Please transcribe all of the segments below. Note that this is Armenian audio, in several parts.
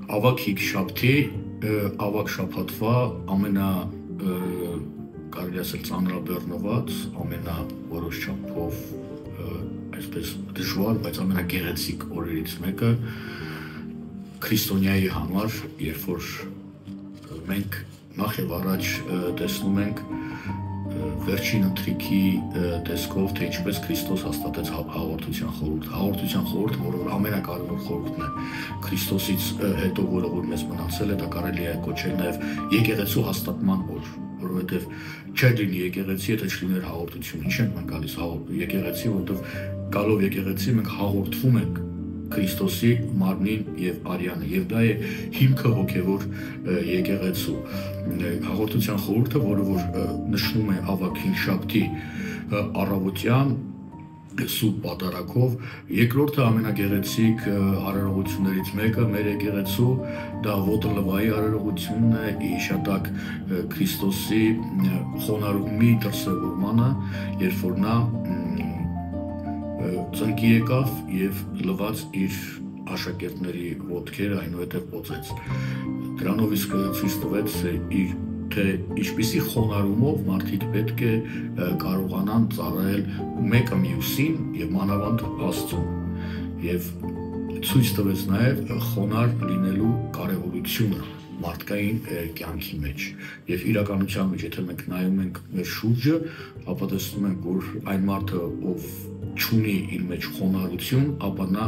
Ավագ հինգշաբթի, ավագ շաբաթվա կարելի ասել ծանրաբեռնված, որոշ չափով այսպես դժվար, բայց ամենագեղեցիկ օրերից մեկը քրիստոնյայի համար, երբ որ մենք նախ եւ առաջ տեսնում ենք վերջին ընթրիքի տեսքով, թե ինչպես Քրիստոս հաստատեց հաղորդության խորհուրդ։ Հաղորդության խորհուրդը, որը ամենակարևոր խորհուրդն է Քրիստոսից հետո, որը մեզ մնացել է, դա կարելի է կոչել նաև եկեղեցու հաստատման օր, որովհետև չէր լինի եկեղեցի, եթե չլիներ հաղորդություն։ Ինչ ենք մենք գալիս եկեղեցի, որովհետև գալով եկեղեցի մենք հաղորդվում ենք Քրիստոսի մարմնին եւ արյանը, եւ դա է հիմքը հոգեվոր եկեղեցու։ Հաղորդության խորհուրդը, որը նշվում է ավագ հինգշաբթի առավոտյան սուրբ պատարագով, երկրորդը ամենագեղեցիկ արարողություններից մեկը մեր եկեղեցու, դա ոտըլվայի արարողությունն է, իշատակ Քրիստոսի խոնարհումի դրսևորմանը, երբ որ նա ծնկի եկավ եւ լվաց իր աշակերտների ոտքերը, այնուհետև պոծեց։ Դրանով իսկ ցույց տվեց թե ինչպիսի խոնարհումով մարդիկ պետք է կարողանան ծառայել մեկը մյուսին եւ մանավանդ Աստծուն։ Եվ ցույց տվեց նաեւ խոնարհ լինելու կարեւորությունը մարդկային կյանքի մեջ եւ իրականության մեջ, եթե մենք նայում ենք մեր շուրջը, ապա տեսնում ենք, որ այն մարդը, ով չունի իր մեջ խոնարհություն, ապա նա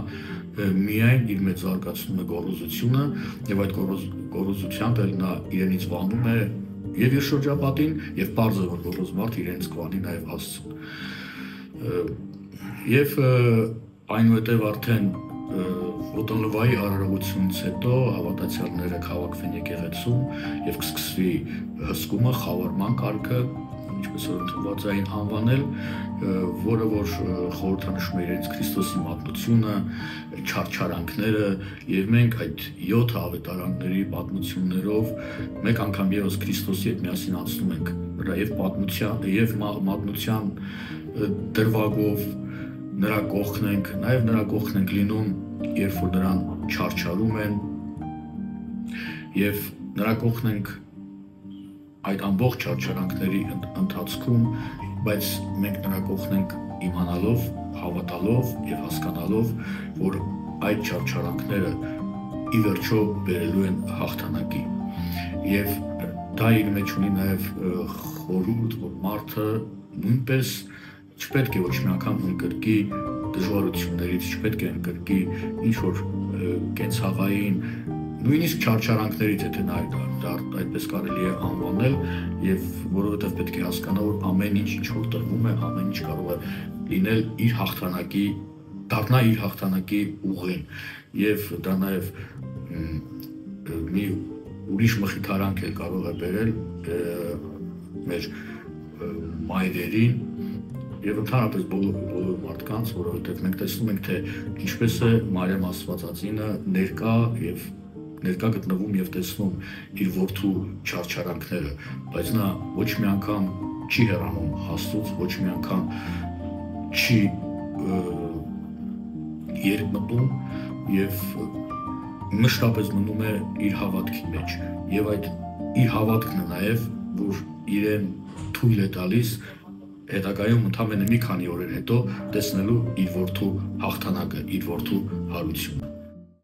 միայն իր մեջ զարգացնում է գոռոզությունը եւ այդ գոռոզությամբ էլ նա իրենից վանում է եւ իր շրջապատին եւ պարզ է, որ գոռոզ մարդը իրենից կվանի նաեւ Աստծուն։ Եվ այնուհետեւ արդեն ոտըլվայի արարողությունից հետո հավատացյալները քաղաքվեն եկեղեցում եւ կսկսվի հսկումը, խավարման կարգը, ինչպես որ ընդունված է այն անվանել, որը որ խորհրդանշում է իրենց Քրիստոսի մատնությունը, չարչարանքները, եւ մենք այդ 7 ավետարանների պատմություններով մեկ անգամ եւս Քրիստոսի հետ միասին անցնում ենք եւ պատմության եւ մատնության դրվագով նրա կողքն ենք, նաեւ նրա կողքն ենք լինում, երբ որ նրան չարչարում են, եւ նրա կողքն ենք այդ ամբողջ չարչարանքների ընթացքում, բայց մենք նրա կողքն ենք իմանալով, հավատալով եւ հասկանալով, որ այդ չարչարանքները ի վերջո բերելու են հաղթանակի։ Եվ դա իր մեջ ունի նաեւ խորհուրդ, որ մարդը նույնպես չպետք է ոչ մի անգամ ընկրկի դժվարություններից, չպետք է ընկրկի ինչ որ կենցաղային, նույնիսկ չարչարանքներից, եթե նա այդպես կարելի է անվանել, եւ որովհետեւ պետք է հասկանա, որ ամեն ինչ ինչ որ տրվում է, ամեն ինչ կարող է լինել իր հաղթանակի, դառնա իր հաղթանակի ուղին, եւ դա նաեւ մի ուրիշ մխիթարանք էլ կարող է բերել մեր մայրերին եւ ընդհանրապես բոլոր մարդկանց, որովհետեւ մենք տեսնում ենք, թե ինչպես է Մարիամ Աստվածածինը ներկա գտնվում եւ տեսնում իր որդու չարչարանքները, բայց նա ոչ մի անգամ չի հեռանում Աստծուց, ոչ մի անգամ չի երկմտում եւ մշտապես մնում է իր հավատքի մեջ եւ այդ իր հավատքն է նաեւ, որ իրեն թույլ է տալիս հետագայում ընդամենը մի քանի օրեր հետո տեսնելու իր որդու հաղթանակը, իր որդու հարությունը։